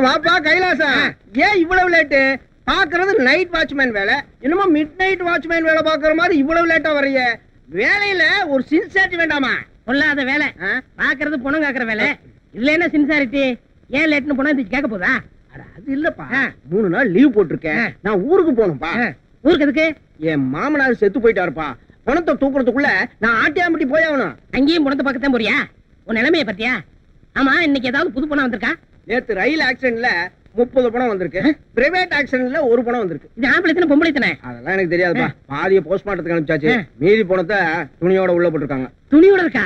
வாப்பா கைலாசா, ஏன் இவ்வளவு லேட்டு? பாக்குறது நைட் வாட்ச்மேன் வேலை, என்னமோ மிட் நைட் வாட்ச்மேன் வேலை பாக்குற மாதிரி இவ்வளவு லேட்டா வர்றீங்க. வேலையில ஒரு சின்சியாரிட்டி வேண்டாமா? சொல்லாத வேலை, பாக்குறது பணம் காக்குற வேலை. இதுல என்ன சின்சாரிட்டி? ஏன் லேட்னு போனா இது கேட்க போதா? அது இல்லப்பா, 3 நாள் லீவ் போட்டிருக்கேன், நான் ஊருக்கு போகணும்பா. ஊருக்கு எதுக்கு? என் மாமனார் செத்து போயிட்டாருப்பா, பணத்தை தூக்குறதுக்குள்ள நான் ஆட்டியாம்பட்டி போய் ஆகணும். அங்கேயும் பணத்தை பக்கத்தான் போறியா? உன் நிலைமைய பத்தியா? ஆமா, இன்னைக்கு ஏதாவது புது பணம் வந்திருக்கா? நேத்து ரயில் ஆக்சிடென்ட்ல 30 பணம் வந்திருக்கு, பிரைவேட் ஆக்சிடென்ட்ல 1 பணம் வந்திருக்கு. இது ஆம்பளை தானே பொம்பளை தானே? அதெல்லாம் எனக்கு தெரியாதுப்பா, பாதிய போஸ்ட்மார்ட்டத்துக்கு அனுப்பிச்சாச்சு, மீதி பணத்தை துணியோட உள்ள போட்டுருக்காங்க. துணியோட இருக்கா?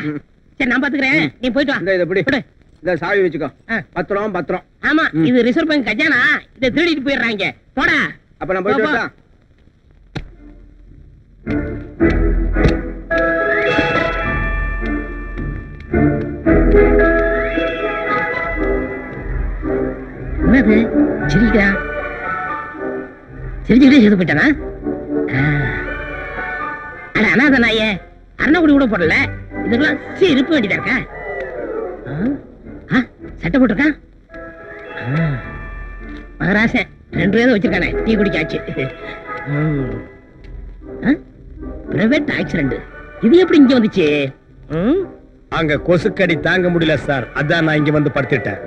சரி, நான் பாத்துக்கிறேன், நீ போயிட்டு வா. இதை எப்படி இந்த சாவி வச்சுக்கோ, பத்திரம் பத்திரம். ஆமா, இது ரிசர்வ் பேங்க் கஜானா, இதை திருடிட்டு போயிடுறாங்க. போடா. அப்ப நான் போயிட்டு வரேன். என்னது சிரிக்கிறா? சிரிச்சுக்கிட்டே செய்து போயிட்டானா? அட அனாத நாயே, அருணகுடி கூட போடல, இதுக்கெல்லாம் இருக்க வேண்டியதா இருக்கா? சட்டை போட்டிருக்கான் மகராசன், 2 பேரும் வச்சிருக்கானே, டீ குடிக்காச்சு. பிரைவேட் ஆக்சிடென்ட், இது எப்படி இங்க வந்துச்சு? அங்க கொசுக்கடி தாங்க முடியல சார், அதான் நான் இங்க வந்து படுத்துட்டேன்.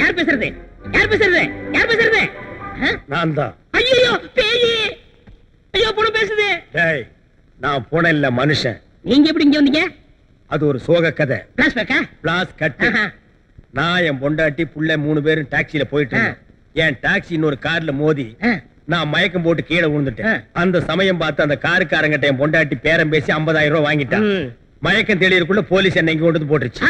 யார் பேசுறது? யார் பேசுறது? யார் பேசுறது? நான் தான். ஐயோ பேய்! ஐயோ பொண்ணு பேசுது. டேய், நான் போன இல்ல மனுஷன். நீங்க எப்படி இங்க வந்தீங்க? அது ஒரு சோக கதை. பிளாஷ்பேக்கா? பிளாஸ் கட். நான் என் பொண்டாட்டி புள்ள 3 பேரும் டாக்ஸில போயிட்டு இருந்தோம். என் டாக்ஸி இன்னொரு கார்ல மோதி நான் மயக்கம் போட்டு கீழே விழுந்துட்டேன். அந்த சமயம் பார்த்து அந்த காருக்காரங்கிட்ட என் பொண்டாட்டி பேரம் பேசி 50,000 ரூபாய் வாங்கிட்டான். மயக்கம் தெளியறதுக்குள்ள போலீஸ் என்ன இங்க கொண்டு போட்டுருச்சு.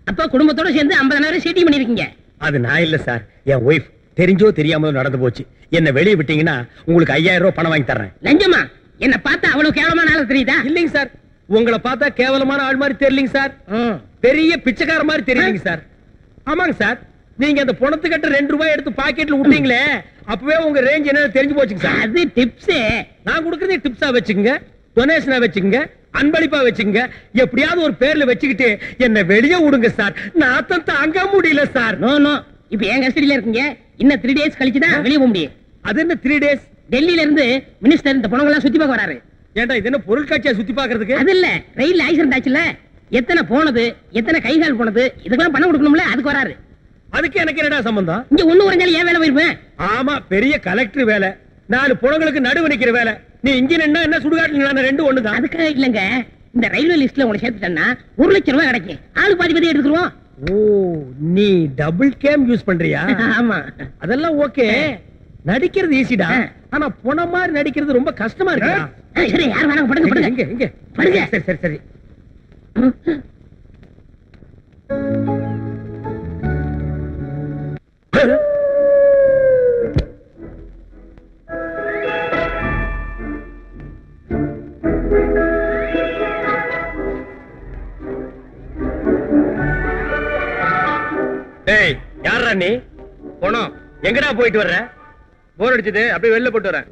அப்ப குடும்பத்தோட சேர்ந்து 50,000 சீட்டிங் பண்ணிருக்கீங்க. அது நான் இல்ல சார், என் ஒய்ஃப். தெரிஞ்சோ தெரியாமலோ நடந்து போச்சு. என்ன வெளியே விட்டீங்கன்னா உங்களுக்கு 5,000 ரூபாய் பணம் வாங்கி தர்றேன். லஞ்சமா? என்ன பார்த்தா அவ்வளவு கேவலமான ஆளு தெரியுதா? இல்லைங்க சார், உங்களை பார்த்தா கேவலமான ஆள் மாதிரி தெரியலங்க சார், பெரிய பிச்சைக்கார மாதிரி தெரியுங்க சார். ஆமாங்க சார், நீங்க அந்த பணத்துக்கிட்ட 2 ரூபாய் எடுத்து பாக்கெட்ல விட்டீங்களே, அப்பவே உங்க ரேஞ்ச் என்ன தெரிஞ்சு போச்சுங்க சார். அது டிப்ஸ். நான் கொடுக்கறதே டிப்ஸா வச்சுக்கங்க, டொனேஷனா வச்சுக்கங்க, அன்பளிப்பா வச்சுக்கங்க, எப்படியாவது ஒரு பேர்ல வச்சுக்கிட்டு என்ன வெளியே விடுங்க சார். நாத்தம் தாங்க முடியல சார். நோ நோ, இப்ப என் கஸ்டடியில இருக்கீங்க, இன்னும் 3 டேஸ் கழிச்சு தான் வெளியே போக முடியும். அது என்ன 3 டேஸ்? டெல்லியில இருந்து மினிஸ்டர் இந்த பணங்கள்லாம் சுத்தி பார்க்க வராரு. ஏண்டா இது என்ன பொருட்காட்சியா சுத்தி பாக்குறதுக்கு? அது இல்ல, ரயில் ஆக்சிடென்ட் ஆச்சுல, எத்தனை போனது, எத்தனை கைகால் போனது, இதுக்கெல்லாம் பணம் கொடுக்கணும்ல, அதுக்கு வராரு. அதுக்கு எனக்கு என்னடா சம்பந்தம்? இங்க ஒண்ணு உறைஞ்சாலும் ஏன் வேலை போயிருப்பேன்? ஆமா, பெரிய கலெக்டர் வேலை, 4 புணங்களுக்கு நடுவு நிக்கிற வேலை. நீ இங்க நின்னா என்ன, சுடுகாட்டுல 2 ஒண்ணுதான். அதுக்கு இல்லங்க, இந்த ரயில்வே லிஸ்ட்ல உங்களை சேர்த்துட்டேன்னா 1 லட்சம் ரூபாய் கிடைக்கும். ஆளு பாதி எடுத்துருவோம். ஓ, நீ டபுள் கேம் யூஸ் பண்றியா? ஆமா, அதெல்லாம் ஓகே. நடிக்கிறது ஈஸிடா, ஆனா பொண மாதிரி நடிக்கிறது ரொம்ப கஷ்டமா இருக்கு. சரி, யார் வேணாங்க படுங்க படுங்க. இங்க இங்க படுங்க. சரி சரி சரி. டேய், யாரா நீ? போனோம். எங்கடா போயிட்டு வர்ற? போர் அடிச்சது, அப்படியே வெளில போட்டு வரேன்.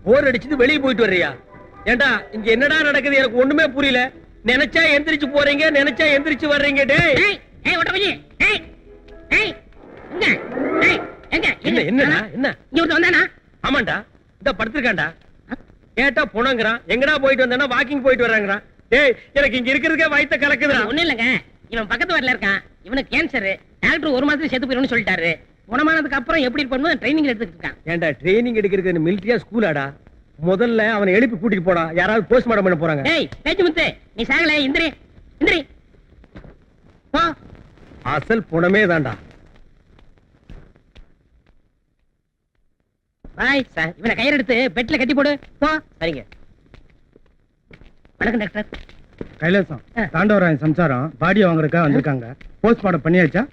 போர் அடிச்சது வெளியே போயிட்டு வர்றியா? ஏண்டா இங்க என்னடா நடக்குது எனக்கு ஒண்ணுமே புரியல. நினைச்சா எந்திரிச்சு போறீங்க, நினைச்சா எந்திரிச்சு வர்றீங்க. டேய் ஏய் ஓட்டப்பையே, ஏய் ஏய் எங்க? ஏய் எங்க? என்ன என்னடா என்ன? இங்க வந்து வந்தானா? ஆமாண்டா, இந்த படுத்துட்டான்டா. கேட்டா போனங்கறான். எங்கடா போயிட்டு வந்தானா? வாக்கிங் போயிட்டு வர்றாங்கறான். டேய், எனக்கு இங்க இருக்கிறதுக்கே வயித்த கலக்குதுடா. ஒண்ணு இல்லங்க, இவன் பக்கத்து வார்டுல இருக்கான், இவனுக்கு கேன்சர். டாக்டர் 1 மாசத்துல செத்து போயிடும்னு சொல்லிட்டாரு. குணமானதுக்கு அப்புறம் எப்படி இருப்பணும் ட்ரைனிங் எடுத்துட்டு இருக்கான். ஏண்டா ட்ரைனிங் எடுக்கிறது மிலிட்டரியா ஸ்கூலாடா? முதல்ல அவனை எழுப்பி கூட்டிட்டு போடா, யாராவது போஸ்ட்மார்ட்டம் பண்ண போறாங்க. டேய் பேச்சு முத்து, நீ சாகல, இந்திரி இந்திரி போ. அசல் புணமே தான்டா. பாய் சார், இவனை கயிறு எடுத்து பெட்ல கட்டி போடு போ. சரிங்க. வணக்கம் டாக்டர். கைலாசம், தாண்டவராயன் சம்சாரம் பாடியை வாங்குறதுக்காக வந்திருக்காங்க. போஸ்ட்மார்ட்டம் பண்ணியாச்சா?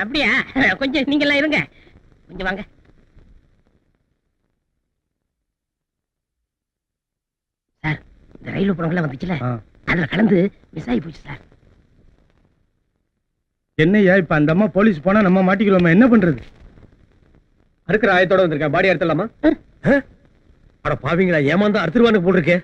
அப்படியா? கொஞ்சம் நீங்க எல்லாம் இருங்க, கொஞ்சம் வாங்க. சார், இந்த ரயில் பணங்கள்லாம் வந்துச்சுல, அதுல கலந்து மிஸ் ஆகி போச்சு சார். என்னையா இப்ப அந்த அம்மா போலீஸ் போனா நம்ம மாட்டிக்கிறோமா? என்ன பண்றது? அறுக்கிற ஆயத்தோட வந்திருக்கேன், பாடி அறுத்தலாமா? அட பாவிங்களா, ஏமாந்தா அறுத்துருவானுக்கு போட்டிருக்கே.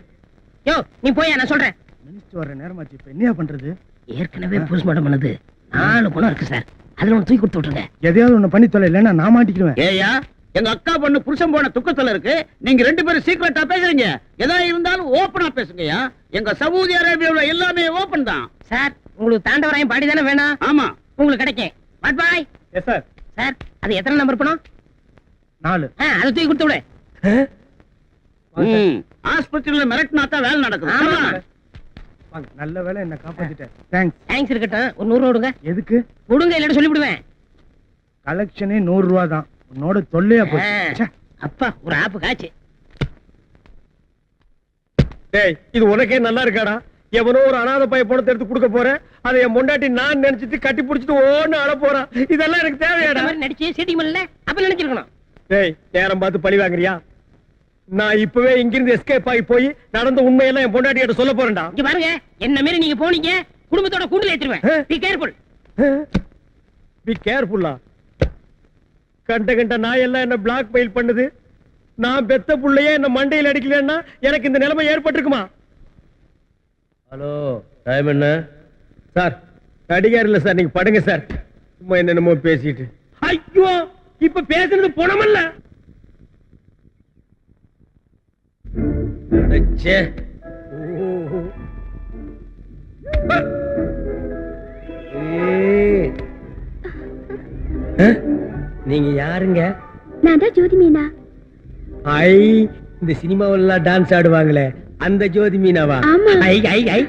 யோ நீ போயா, நான் சொல்றேன். மினிஸ்டர் வர்ற நேரமாச்சு, இப்ப என்னையா பண்றது? ஏற்கனவே போஸ்ட்மார்ட்டம் பண்ணது 4 பணம் இருக்கு சார். அதுல ஒண்ணு தூக்கி கொடுத்து விட்டுருங்க. எதையாவது ஒண்ணு பண்ணி தொலை, இல்லைன்னா நான் மாட்டிக்கிடுவேன். ஏயா எங்க அக்கா பொண்ணு புருஷன் போன துக்கத்துல இருக்கு, நீங்க 2 பேரும் சீக்கிரட்டா பேசுறீங்க. எதா இருந்தாலும் ஓபனா பேசுங்கயா. எங்க சவுதி அரேபியாவுல எல்லாமே ஓபன் தான். சார் உங்களுக்கு தாண்டவராயம் பாடி தானே வேணும்? ஆமா, உங்களுக்கு கிடைக்கும். But bye. Yes sir. Sir அது எத்தனை நம்பர் பணம்? 4. அதை தூக்கி கொடுத்து விடு. ஆஸ்பத்திரியில மிரட்டினா தான் வேலை நடக்கும். ஆமா. ஆமா. வாங்க, நல்ல வேளை என்ன காப்பாத்திட்டேன். தேங்க்ஸ். தேங்க்ஸ் இருக்கட்டும். ஒரு 100 ரூபா கொடுங்க. எதுக்கு? கொடுங்க இல்லன்னு சொல்லிவிடுவேன். கலெக்ஷனே 100 ரூபா தான். உன்னோட தொல்லையா போச்சு. ச்சே. அப்பா ஒரு ஆப்பு காச்சு. டேய் இது உனக்கே நல்லா இருக்காடா? எவனோ ஒரு அனாதை பைய பணத்தை எடுத்து கொடுக்க போறேன், அதை என் பொண்டாட்டி நான் நினைச்சிட்டு கட்டி பிடிச்சிட்டு ஓன்னு அழ போறான். இதெல்லாம் எனக்கு இந்த தேவையாடா? மாதிரி நடிச்சு சீட்டிங் பண்ணல அப்ப நினைச்சிருக்கணும். டேய் நேரம் பார்த்து பழி வாங்குறியா? நான் இப்பவே இங்கிருந்து எஸ்கேப் ஆகி போய் நடந்த உண்மையெல்லாம் என் பொண்டாட்டி கிட்ட சொல்ல போறேன்டா. இங்க பாருங்க, என்ன மாரி நீங்க போனீங்க குடும்பத்தோட கூண்டுல ஏத்துருவேன். Be careful. பி கேர்ஃபுல்லா. கண்ட நாய் எல்லாம் என்ன பிளாக் மெயில் பண்ணுது. நான் பெத்த புள்ளையே என்ன மண்டையில் அடிக்கலன்னா எனக்கு இந்த நிலைமை ஏற்பட்டிருக்குமா? ஹலோ, டைம் என்ன சார்? நடிகார் இல்ல சார், நீங்க படுங்க சார். சும்மா என்னென்னமோ பேசிட்டு. ஐயோ இப்ப பேசுறது பணமல்ல. அச்சே. ஓ. நீங்க யாருங்க? நான் தான் ஜோதி மீனா. ஐ இந்த சினிமாவெல்லாம் டான்ஸ் ஆடுவாங்களே அந்த ஜோதி மீனாவா? ஆமா. ஐ ஐ ஐ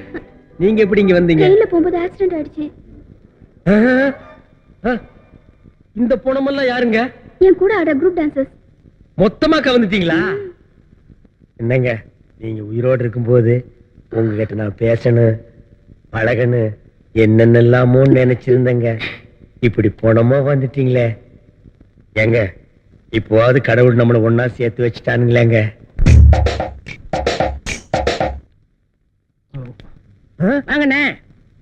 நீங்க எப்படி இங்க வந்தீங்க? ட்ரெயின்ல போகும்போது ஆக்சிடென்ட் ஆயிடுச்சு. இந்த பணமெல்லாம் யாருங்க? என் கூட ஆட குரூப் டான்சர்ஸ். மொத்தமா கலந்துட்டீங்களா? என்னங்க நீங்க உயிரோடு இருக்கும்போது உங்ககிட்ட நான் பேசணும் பழகணும் என்னென்னலாமோ நினைச்சிருந்தேங்க. இப்படி பணமா வந்துட்டீங்களே. ஏங்க இப்போவாது கடவுள் நம்மளை ஒன்னா சேர்த்து வச்சுட்டானுங்களேங்க. வாங்கண்ணே,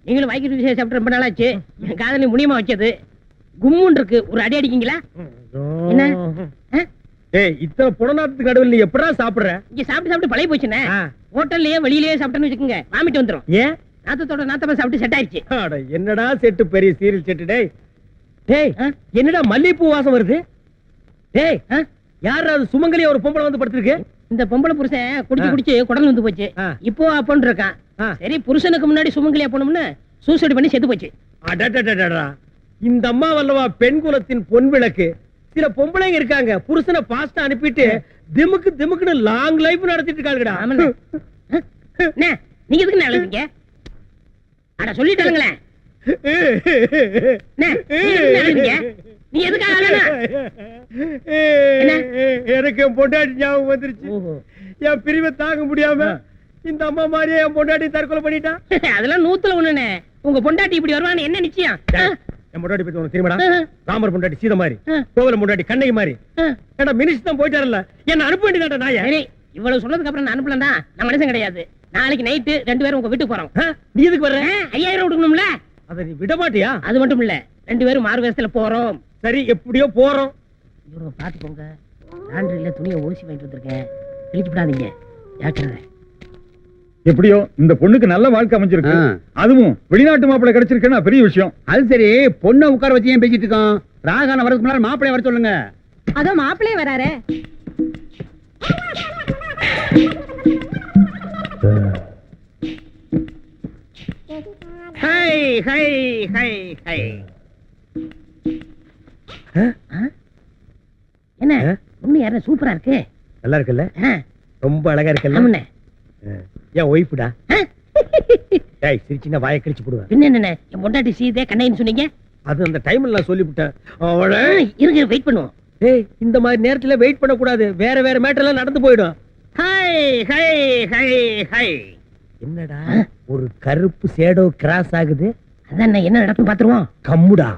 நீங்களும் வாய்க்கு ருசி சாப்பிட்டு ரொம்ப நாளாச்சு. என் காதலி முனியமா வச்சது கும்முன் இருக்கு. ஒரு அடி அடிக்கீங்களா? என்ன? ஏய் இத்தனை புலநாட்டுக்கு நடுவில் நீ எப்படா சாப்பிடுற? இங்க சாப்பிட்டு சாப்பிட்டு பழைய போச்சுண்ணே. ஹோட்டல்லயே வெளியிலேயே சாப்பிட்டேன்னு வச்சுக்கோங்க வாமிட்டு வந்துரும். ஏன்? நாத்தத்தோட நாத்தமா சாப்பிட்டு செட் ஆயிடுச்சு. அட, என்னடா செட்டு பெரிய சீரியல் செட்டு. டேய் டேய் என்னடா மல்லிகைப்பூ வாசம் வருது? டேய் யாரா அது? சுமங்கலி ஒரு பொம்பளை வந்து படுத்திருக்கு. இந்த பொம்பளை புருஷன் குடிச்சு குடிச்சு குடல் வந்து போச்சு. இப்போ அப்பன்னு இருக்கான். சரி புருஷனுக்கு முன்னாடி சுமங்கலியா போனோம்னு சூசைட் பண்ணி செத்து போச்சு. அடடடடடா, இந்த அம்மா வல்லவா பெண் குலத்தின் பொன் விளக்கு. சில பொம்பளைங்க இருக்காங்க புருஷனை பாஸ்டா அனுப்பிட்டு திமுக்கு திமுக்குன்னு லாங் லைஃப் நடத்திட்டு இருக்காங்கடா. ஆமாண்ணே. அண்ணே, நீங்க எதுக்கு அழுவீங்க? அட சொல்லிட்டாங்களே. நீ எதுக்காக அழணும்? எனக்கு என் பொண்டாட்டி ஞாபகம் வந்துருச்சு. என் பிரிவை தாங்க முடியாம இந்த அம்மா மாதிரியே என் பொண்டாட்டி தற்கொலை பண்ணிட்டான். அதெல்லாம் 100ல 1ண்ணே. உங்க பொண்டாட்டி இப்படி வருவான்னு என்ன நிச்சயம்? என் பொண்டாட்டி பத்தி உனக்கு தெரியுமாடா? ராமர் பொண்டாட்டி சீதை மாதிரி, கோவல பொண்டாட்டி கண்ணகி மாதிரி. ஏடா மினிஸ்டர் தான் போயிட்டாருல்ல, என்ன அனுப்ப வேண்டியதாடா நாயே. சரி இவ்வளவு சொன்னதுக்கு அப்புறம் நான் அனுப்பலன்னா நான் மனுஷன் கிடையாது. நாளைக்கு நைட்டு 2 பேரும் உங்க வீட்டுக்கு போறோம். நீ எதுக்கு வர்ற? 5000 கொடுக்கணும்ல. அதை நீ விட மாட்டியா? அது மட்டும் இல்ல, 2 பேரும் மாறு வேஷத்துல போறோம். சரி எப்படியோ போறோம். இவரை பாத்து போங்க. லாண்டரியில துணியை ஓசி வாங்கிட்டு வந்திருக்கேன், கிழிச்சு விடாதீங்க. ஜாக்கிரதை. எப்படியோ இந்த பொண்ணுக்கு நல்ல வாழ்க்கை அமைஞ்சிருக்கு. அதுவும் வெளிநாட்டு மாப்பிள்ளை கிடைச்சிருக்குன்னா பெரிய விஷயம். அது சரி, பொண்ணை உட்கார வச்சு ஏன் பேசிட்டு இருக்கோம்? ராகான வரதுக்கு முன்னாடி மாப்பிள்ளைய வர சொல்லுங்க. அதோ மாப்பிளையே வராரே. Hi hi hi hi. என்ன பொண்ணு யாரும் சூப்பரா இருக்கு. நல்லா இருக்குல்ல? ரொம்ப அழகா இருக்குல்ல? ஆமாண்ணே. ஏன் ஒய்ஃபுடா? டேய் சிரிச்சினா வாயை கிழிச்சு போடுவேன். பின்ன என்ன, என் பொண்டாட்டி சீதே கண்ணைன்னு சொன்னீங்க. அது அந்த டைம்ல நான் சொல்லிவிட்டேன். அவளை இருங்க வெயிட் பண்ணுவோம். டேய் இந்த மாதிரி நேரத்துல வெயிட் பண்ண கூடாது, வேற வேற மேட்டர் எல்லாம் நடந்து போயிடும். High hi hi high. என்னடா ஒரு கருப்பு சேடோ கிராஸ் ஆகுது? அதான் என்ன நடக்கும் பாத்துருவோம். கம்முடா.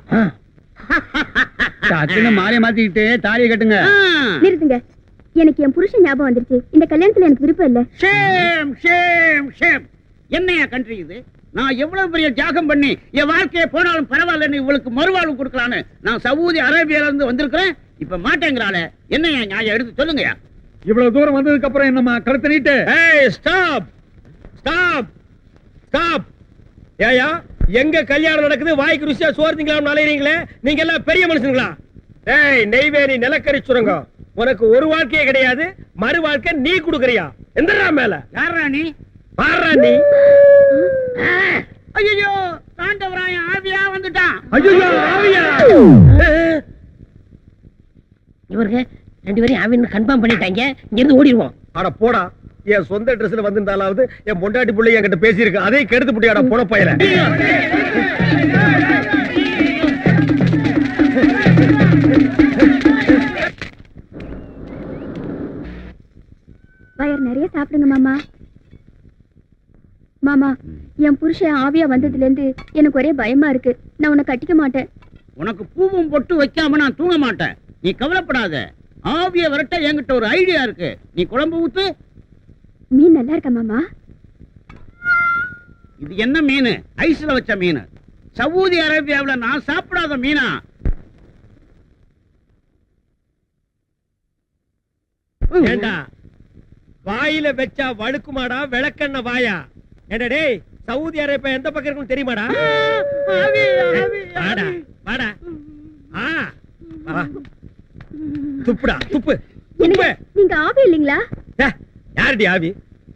டக்குன்னு மாலைய மாத்திக்கிட்டு தாலியை கட்டுங்க. நிறுத்துங்க. எனக்கு என் புருஷன் ஞாபகம் வந்துருச்சு. இந்த கல்யாணத்துல எனக்கு விருப்பம் இல்ல. Shame shame shame. என்னையா கண்ட்ரி இது? நான் எவ்வளவு பெரிய தியாகம் பண்ணி என் வாழ்க்கையை போனாலும் பரவாயில்லன்னு இவளுக்கு மறுவாழ்வு கொடுக்கலான்னு நான் சவுதி அரேபியால இருந்து வந்திருக்கிறேன். இப்ப மாட்டேங்கிறாளே, என்னையா நியாயம்? எடுத்து சொல்லுங்கயா. இவ்வளவு தூரம் வந்ததுக்கு அப்புறம் என்னமா கழுத்தை நீட்டு? ஏய் ஸ்டாப் ஸ்டாப் ஸ்டாப். ஏயா எங்க கல்யாணம் நடக்குது வாய்க்கு ருசியா சோறு திங்கலாம் அலையறீங்களே, நீங்க எல்லாம் பெரிய மனுஷங்களா? ஏய் நெய்வேலி நிலக்கரி சுரங்கம், உனக்கு ஒரு வாழ்க்கையே கிடையாது, மறு வாழ்க்கை நீ குடுக்கறியா? எந்தடா மேல? யாரா நீ? பாறா நீ. ஐயோ தாண்டவராயன் ஆவியா வந்துட்டான். ஐயோ ஆவியா? இவருக்கு 2 பேரையும் ஆவின்னு கன்ஃபார்ம் பண்ணிட்டாங்க. இங்க இருந்து ஓடிடுவோம். அட போடா, என் சொந்த ட்ரெஸ்ல வந்திருந்தாலாவது என் பொண்டாட்டி பிள்ளை என்கிட்ட பேசியிருக்கு, அதையும் கெடுத்து புட்டியாடா போன பையல. வயர் நிறைய சாப்பிடுங்க மாமா. மாமா, என் புருஷன் ஆவியா வந்ததுல இருந்து எனக்கு ஒரே பயமா இருக்கு. நான் உன்னை கட்டிக்க மாட்டேன். உனக்கு பூவும் பொட்டு வைக்காம நான் தூங்க மாட்டேன். நீ கவலைப்படாத. ஆவிய வரட்ட என்கிட்ட ஒரு ஐடியா இருக்கு. நீ குழம்பு ஊத்து. மீன் நல்லா இருக்கா மாமா? இது என்ன மீன்? ஐஸ்ல வச்ச மீன். சவுதி அரேபியாவுல நான் சாப்பிடாத மீனா? ஏண்டா வாயில வச்சா வழுக்குமாடா விளக்கண்ண வாயா? ஏண்டா டேய், சவுதி அரேபியா எந்த பக்கம் இருக்குன்னு தெரியுமாடா? ஆவி, ஆவி, வாடா ஆவி. வாடா. வா. துப்புடா துப்பு துப்பு. நீங்க ஆவி இல்லீங்களா? யாருடி ஆவி?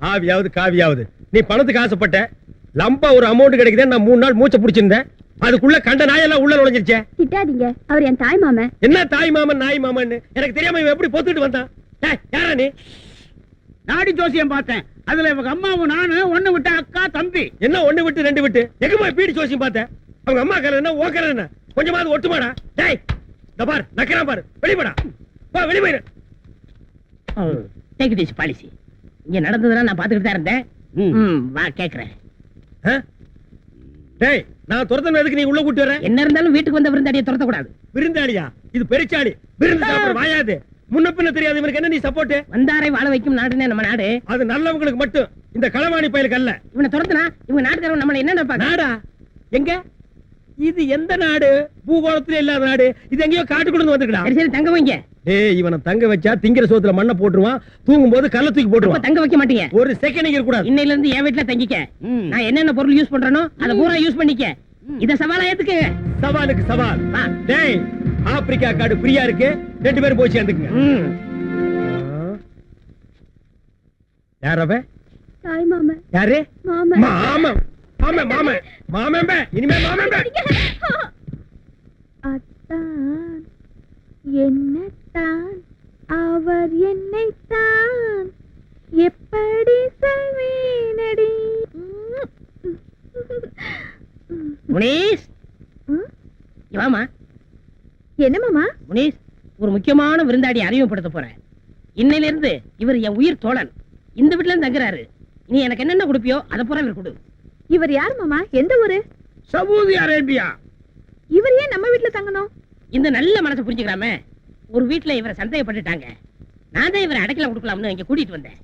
ஆவியாவது காவியாவது, நீ பணத்துக்கு ஆசைப்பட்ட, லம்பா ஒரு அமௌண்ட் கிடைக்குதே, நான் 3 நாள் மூச்சை பிடிச்சிருந்தேன், அதுக்குள்ள கண்ட நாயெல்லாம் உள்ள நுழைஞ்சிருச்சே. திட்டாதீங்க, அவர் என் தாய் மாமன். என்ன தாய் மாமன் நாய் மாமன் எனக்கு தெரியாம இவன் எப்படி பொத்துட்டு வந்தான்? யாரா நீ? நாடி ஜோசியம் பார்த்தேன். அதுல இவங்க அம்மாவும் நானு ஒண்ணு விட்ட அக்கா தம்பி. என்ன 1 விட்டு 2 விட்டு? எங்க போய் பீடி ஜோசியம் பார்த்தேன்? அவங்க அம்மா கரை என்ன ஓக்கற என்ன? கொஞ்சமாவது ஒட்டுமாடா? டேய் இந்த பார் நக்கறான் பாரு, வெளியடா வா, வெளிய போயிரு. Take this policy. இங்க நடந்ததுனா நான் பாத்துக்கிட்டு தான் இருந்தேன். வா கேக்குறேன். டேய் நான் துரத்தன எதுக்கு நீ உள்ள கூட்டி வர? என்ன இருந்தாலும் வீட்டுக்கு வந்த விருந்தாடியை துரத்த கூடாது. விருந்தாளியா? இது பெருச்சாளி, விருந்து சாப்பிட வாயாது. முன்ன பின்ன தெரியாது இவனுக்கு என்ன நீ சப்போர்ட்? வந்தாரை வாழ வைக்கும் நாடுனே நம்ம நாடு. அது நல்லவங்களுக்கு மட்டும், இந்த களவாணி பயலுக்கு அல்ல. இவனை துரத்துனா இவங்க நாட்டுக்காரங்க நம்மள என்ன நினைப்பாங்க? நாடா? எங்க? இது எந்த நாடு? பூகோளத்துல இல்லாத நாடு. இது எங்கேயோ காட்டுக்குள்ள வந்துக்கடா. சரி சரி தங்க வைங்க. டேய் இவனை தங்க வச்சா திங்கிற சோத்துல மண்ணை போட்டுருவான், தூங்கும் போது கல்ல தூக்கி அப்ப போட்டுருவான். தங்க வைக்க மாட்டீங்க. ஒரு செகண்ட் இருக்க கூடாது. இன்னையில இருந்து என் வீட்டுல தங்கிக்க. நான் என்னென்ன பொருள் யூஸ் பண்றேனோ அத பூரா யூஸ் பண்ணிக்க. இத சவாலா ஏத்துக்கங்க. சவாலுக்கு சவால். வா. டேய் ஆப்பிரிக்கா காடு ஃப்ரீயா இருக்கு, 2 பேரும் போய் சேர்ந்துக்குங்க. யார் அவ? தாய் மாமன். யாரு? மாமன். மாமன். மாமன் மாமன் மாமன். இனிமே மாமன். அத்தான் என்னத்தான் அவர் என்னைத்தான் எப்படி சொல்வேனடி. முனீஸ் வாமா. என்ன மாமா? முனீஸ், ஒரு முக்கியமான விருந்தாடி அறிமுகப்படுத்த போறேன். இன்னையில இருந்து இவர் என் உயிர் தோழன். இந்த வீட்டுல இருந்து தங்குறாரு. நீ எனக்கு என்னென்ன கொடுப்பியோ அதை பூரா இவர் கொடு. இவர் யார் மாமா? எந்த ஊரு? Saudi Arabia. இவர் ஏன் நம்ம வீட்டுல தங்கணும்? இந்த நல்ல மனசை புரிஞ்சுக்கலாமே. ஒரு வீட்டுல இவரை சந்தேகப்பட்டுட்டாங்க. நான் தான் இவரை அடைக்கல கொடுக்கலாம்னு இங்க கூட்டிட்டு வந்தேன்.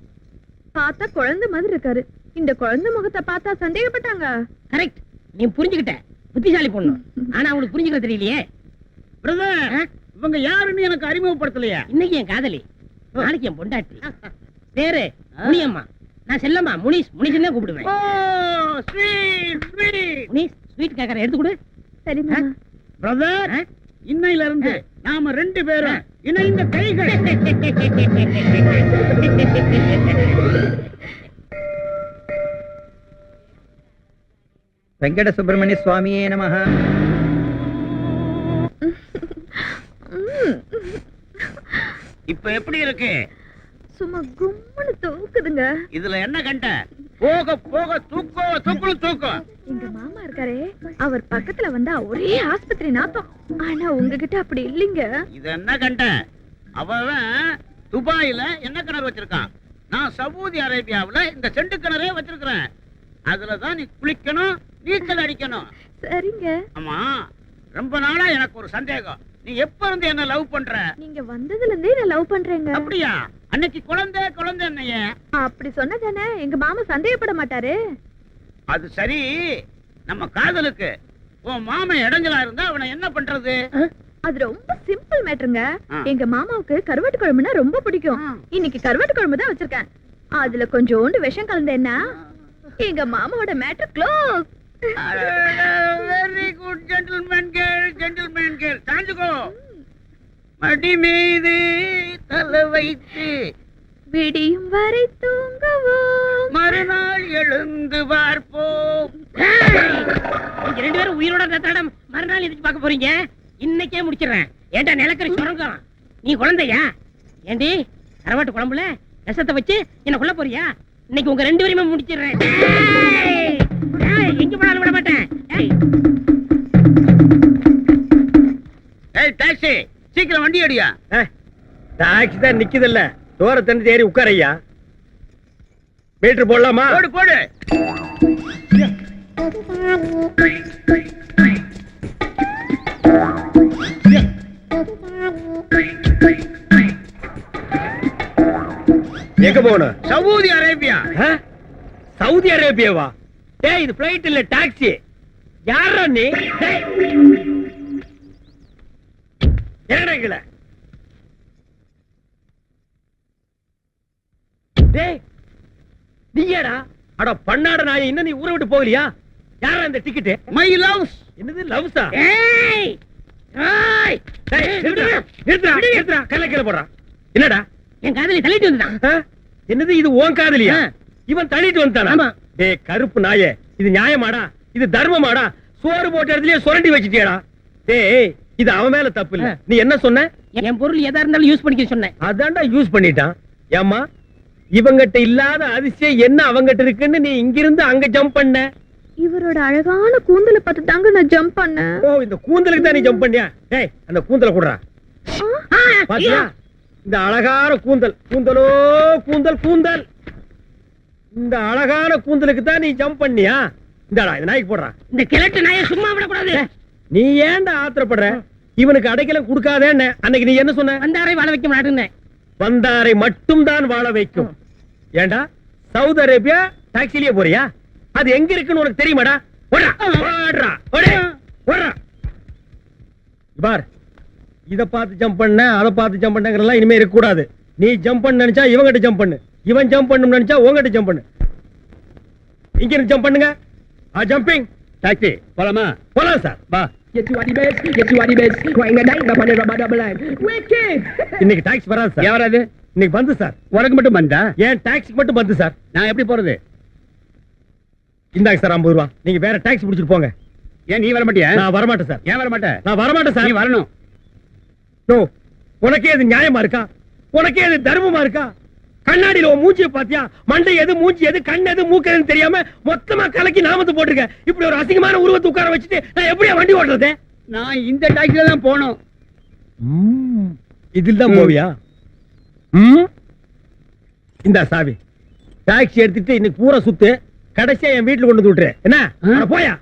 பார்த்தா குழந்தை மாதிரி இருக்காரு. இந்த குழந்தை முகத்தை பார்த்தா சந்தேகப்பட்டாங்க. கரெக்ட், நீ புரிஞ்சுக்கிட்ட. புத்திசாலி பொண்ணு. ஆனா அவங்களுக்கு புரிஞ்சுக்க தெரியலையே. பிரதர், இவங்க யாருன்னு எனக்கு அறிமுகப்படுத்தலையா? இன்னைக்கு என் காதலி, நாளைக்கு என் பொண்டாட்டி. பேரு முனியம்மா. நான் செல்லம்மா. முனிஸ் முனிஸ்னே கூப்பிடுவேன். ஓ ஸ்வீட் ஸ்வீட். முனிஸ் ஸ்வீட் கேக்கற எடுத்து கொடு. சரி மாமா. பிரதர், இன்னையில இருந்து நாம 2 பேரும் இணைந்த கைகள். வெங்கட சுப்பிரமணிய சுவாமியே நமஹ. இப்ப எப்படி இருக்கு? சும்மா கும்முன்னு தூக்குதுங்க. இதுல என்ன கண்ட? போக போக தூக்கோ தூக்குல தூக்கோ. எங்க மாமா இருக்காரே, அவர் பக்கத்துல வந்தா ஒரே ஆஸ்பத்திரி நாத்தம். ஆனா உங்ககிட்ட அப்படி இல்லைங்க. இது என்ன கண்ட? அவன் துபாயில என்ன கிணறு வச்சிருக்கான். நான் சவுதி அரேபியாவுல இந்த செண்டு கிணறே வச்சிருக்கிறேன். அதுலதான் நீ குளிக்கணும், நீச்சல் அடிக்கணும். சரிங்க. ஆமா, ரொம்ப நாளா எனக்கு ஒரு சந்தேகம். நீ எப்ப இருந்து என்ன லவ் பண்ற? நீங்க வந்ததுல இருந்தே நான் லவ் பண்றேங்க. அப்படியா? அன்னைக்கு குழந்தை குழந்தை என்னைய அப்படி சொன்னதானே எங்க மாமா சந்தேகப்பட மாட்டாரு. அது சரி. நம்ம காதலுக்கு உன் மாமன் இடைஞ்சலா இருந்தா அவனை என்ன பண்றது? அது ரொம்ப சிம்பிள் மேட்டருங்க. எங்க மாமாவுக்கு கருவாட்டு குழம்புனா ரொம்ப பிடிக்கும். இன்னைக்கு கருவாட்டு குழம்பு தான் வச்சிருக்கேன். அதுல கொஞ்சோண்டு விஷம் கலந்தேன்னா எங்க மாமாவோட matter close. Very good gentleman girl தாண்டுகோ. மடி மீது தலை வைத்து விடியும் வரை தூங்குவோம். மறுநாள் எழுந்து பார்ப்போம். நீங்க ரெண்டு பேரும் உயிரோட இருந்தா மறுநாள் எதுக்கு பார்க்க போறீங்க? இன்னைக்கே முடிச்சிடுறேன். ஏன்டா நிலக்கரி சுரங்கம்? நீ குழந்தையா? ஏண்டி கரவாட்டு குழம்புல ரசத்தை வச்சு என்ன கொல்ல போறியா? இன்னைக்கு உங்க ரெண்டு பேருமே முடிச்சிடுறேன். எங்க போனாலும் விட மாட்டேன். ஏய் டாக்ஸி, சீக்கிரம் வண்டி அடியா. டாக்ஸி தான் நிக்குதுல்ல, தோர தண்ணி ஏறி உட்காரையா. மீட்டர் போடலாமா? போடு போடு. எங்க போகணும்? Saudi Arabia. சவுதி அரேபியாவா? டேய் இது பிளைட் இல்ல, டாக்ஸி. யாரா நீ? என்னடா டேய் நீயாடா? அட பண்ணாட நாயே, இன்னும் நீ ஊரை விட்டு போகலையா? யாரா இந்த டிக்கெட்? My loves. என்னது லவ்ஸா? ஏய் ஏய் நிறுத்துறா, கல்ல போடுறா. என்னடா என் காதலி தள்ளிட்டு வந்துட்டான். என்னது இது உன் காதலியா? இவன் தள்ளிட்டு வந்துட்டானா? ஆமா. டேய் கருப்பு நாயே, இது நியாயமாடா? இது தர்மமாடா? சோறு போட்ட இடத்துலயே சுரண்டி வச்சிட்டியாடா? டேய் இது அவன் மேல தப்பு இல்ல. நீ என்ன சொன்ன? என் பொருள் எதா இருந்தாலும் யூஸ் பண்ணிக்க சொன்னேன். அதான்டா யூஸ் பண்ணிட்டான். ஏம்மா இவங்கிட்ட இல்லாத அதிசயம் என்ன அவங்கிட்ட இருக்குன்னு நீ இங்கிருந்து அங்க ஜம்ப் பண்ண? இவரோட அழகான கூந்தலை பார்த்து தாங்க நான் ஜம்ப் பண்ணேன். ஓ இந்த கூந்தலுக்கு தான் நீ ஜம்ப் பண்ணியா? டேய் அந்த கூந்தலை குடுறா. பாத்தியா இந்த அழகான கூந்தல்? கூந்தலோ கூந்தல் கூந்தல். இந்த அழகான கூந்தலுக்கு தான் நீ ஜம்ப் பண்ணியா? இந்தடா இந்த நாய்க்கு போடுறா. இந்த கிழட்டு நாயை சும்மா விடக்கூடாது. நீ ஏன்டா ஆத்திரப்படுற? இவனுக்கு அடைக்கலம் கொடுக்காதேன்னு அன்னைக்கு நீ என்ன சொன்ன? வந்தாரை வாழ வைக்க மாட்டேன்னு. வந்தாரை மட்டும் தான் வாழ வைக்கும். ஏண்டா சவுதி அரேபியா டாக்ஸிலேயே போறியா? அது எங்க இருக்குன்னு உனக்கு தெரியுமாடா? ஓடுறா, ஓடுறா, ஓடு, ஓடுறா. பார் இத பார்த்து ஜம்ப் பண்ண, அதை பார்த்து ஜம்ப் பண்ணங்கறதெல்லாம் இனிமே இருக்க கூடாது. நீ ஜம்ப் பண்ண நினைச்சா இவங்கிட்ட ஜம்ப் பண்ணு, இவன் ஜம்ப் பண்ணனும் நினைச்சா உங்ககிட்ட ஜம்ப் பண்ணு. இங்க இருந்து ஜம்ப் பண்ணுங்க. ஜம்பிங். டாக்ஸி போலாமா? போலாம் சார். வா. இன்னைக்கு டாக்ஸி வராது சார். யாராது? இன்னைக்கு வந்து சார். உனக்கு மட்டும் வந்தா? ஏன் டாக்ஸிக்கு மட்டும் வந்து சார்? நான் எப்படி போறது? இந்தாங்க சார் 50 ரூபா. நீங்க வேற டாக்ஸி பிடிச்சிட்டு போங்க. ஏன் நீ வர மாட்டியா? நான் வர மாட்டேன் சார். ஏன் வர மாட்டே? நான் வர மாட்டேன் சார். நீ வரணும். நோ, உனக்கே இது நியாயமா இருக்கா? உனக்கே இது தர்மமா இருக்கா? கண்ணாடியில உன் மூஞ்சிய பாத்தியா? மண்டை எது, மூஞ்சி எது, கண் எது, மூக்கு எதுன்னு தெரியாம மொத்தமா கலக்கி நாமத்தை போட்டுருக்க. இப்படி ஒரு அசிங்கமான உருவத்தை உட்கார வச்சுட்டு நான் எப்படியா வண்டி ஓட்டுறது? நான் இந்த டாக்ஸில தான் போகணும். இதில் தான் போவியா? இந்த சாவி டாக்ஸி எடுத்துட்டு இன்னைக்கு பூரா சுத்து, கடைசியா என் வீட்டுல கொண்டு வந்து விட்டுரு. என்ன போயா?